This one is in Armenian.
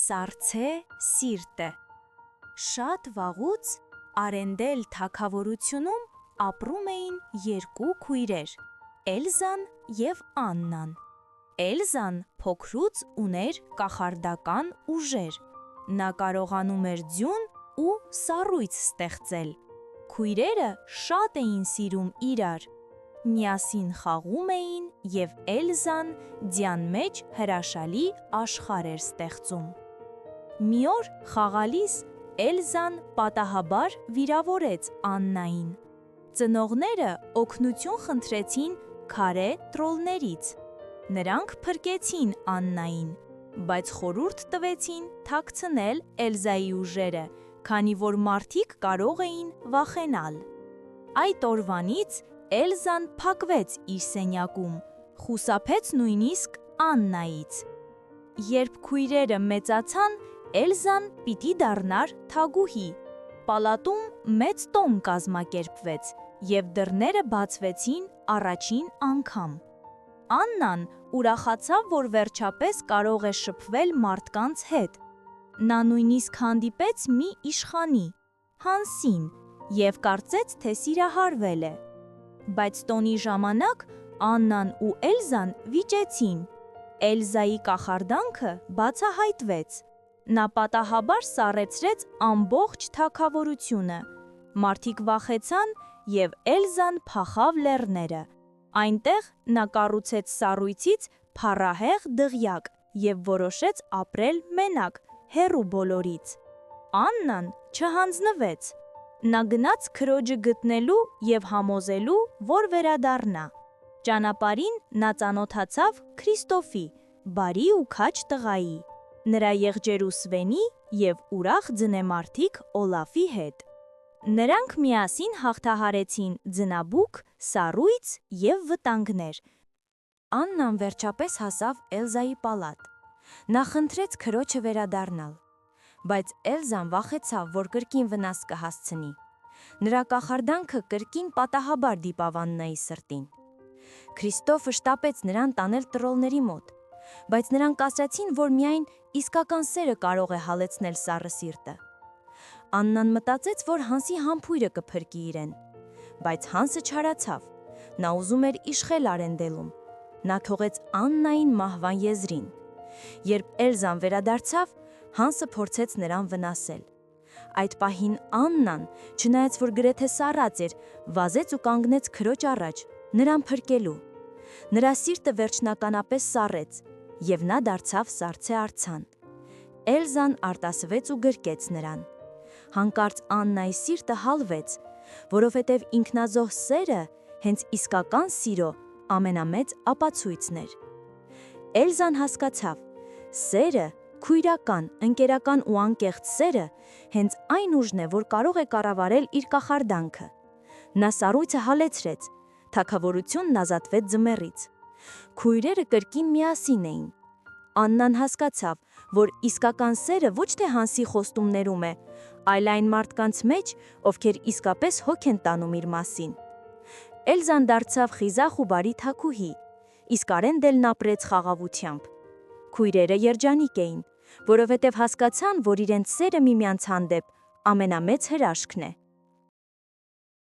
Սառցե սիրտը Շատ վաղուց Արենդել թագավորությունում ապրում էին երկու քույրեր՝ Էլզան և Աննան։ Էլզան փոքրուց ուներ կախարդական ուժեր։ Նա կարողանում էր ձյուն ու սառույց ստեղծել։ Քույրերը շատ էին սիրում իրար։ Միասին խաղում էին, և Էլզան ձյան մեջ հրաշալի աշխարհ էր ստեղծում։ Մի օր խաղալիս Էլզան պատահաբար վիրավորեց Աննային։ Ծնողները օգնություն խնդրեցին քարե տրոլներից։ Նրանք փրկեցին Աննային, բայց խորհուրդ տվեցին թաքցնել Էլզայի ուժերը, քանի որ մարդիկ կարող էին վախենալ։ Այդ օրվանից Էլզան փակվեց իր սենյակում, խուսափեց նույնիսկ Աննայից։ Երբ քույրերը մեծացան, Էլզան պիտի դառնար թագուհի։ Պալատում մեծ տոն կազմակերպվեց, և դռները բացվեցին առաջին անգամ։ Աննան ուրախացավ, որ վերջապես կարող է շփվել մարդկանց հետ։ Նա նույնիսկ հանդիպեց մի իշխանի՝ Հանսին, և կարծեց, թե սիրահարվել է։ Բայց տոնի ժամանակ Աննան ու Էլզան վիճեցին։ Էլզայի կախարդանքը բացահայտվեց։ Նա պատահաբար սառեցրեց ամբողջ թագավորությունը։ Մարդիկ վախեցան, և Էլզան փախավ լեռները։ Այնտեղ նա կառուցեց սառույցից փառահեղ դղյակ և որոշեց ապրել մենակ, հեռու բոլորից։ Աննան չհանձնվեց։ Նա գնաց քրոջը գտնելու և համոզելու, որ վերադառնա։ Ճանապարհին նա ծանոթացավ Քրիստոֆի, բարի ու քաջ տղայի, նրա եղջերու Սվենի և ուրախ ձնեմարդիկ Օլաֆի հետ։ Նրանք միասին հաղթահարեցին ձնաբուք, սառույց և վտանգներ։ Աննան վերջապես հասավ Էլզայի պալատ։ Նա խնդրեց քրոջը վերադառնալ, բայց Էլզան վախեցավ, որ կրկին վնաս կհասցնի։ Նրա կախարդանքը կրկին պատահաբար դիպավ Աննայի սրտին։ Քրիստոֆը շտապեց նրան տանել տրոլների մոտ, բայց նրանք ասացին, որ միայն իսկական սերը կարող է հալեցնել սառը սիրտը։ Աննան մտածեց, որ Հանսի համբույրը կփրկի իրեն, բայց Հանսը չարացավ։ Նա ուզում էր իշխել Արենդելում։ Նա թողեց Աննային մահվան եզրին։ Երբ Էլզան վերադարձավ, Հանսը փորձեց նրան վնասել։ Այդ պահին Աննան, չնայած որ գրեթե սառած էր, վազեց ու կանգնեց քրոջ առաջ, նրան փրկելու։ Նրա սիրտը վերջնականապես սառեց, և նա դարձավ սառցե արձան։ Էլզան արտասվեց ու գրկեց նրան։ Հանկարծ Աննայի սիրտը հալվեց, որովհետև ինքնազոհ սերը հենց իսկական սիրո ամենամեծ ապացույցն էր։ Էլզան հասկացավ, սերը, քույրական, ընկերական ու անկեղծ սերը հենց այն ուժն է, որ կարող է կառավարել իր կախարդանքը։ Նա սառույցը հալեցրեց, թագավորությունն ազատվեց ձմեռից։ Քույրերը կրկին միասին էին։ Աննան հասկացավ, որ իսկական սերը ոչ թե Հանսի խոստումներում է, այլ այն մարդկանց մեջ, ովքեր իսկապես հոգ են տանում իր մասին։ Էլզան դարձավ խիզախ ու բարի թագուհի, իսկ Արենդելն ապրեց խաղաղությամբ։ Քույրերը երջանիկ էին, որովհետև հասկացան, որ իրենց սերը միմյանց հանդեպ ամենամեծ հրաշքն է։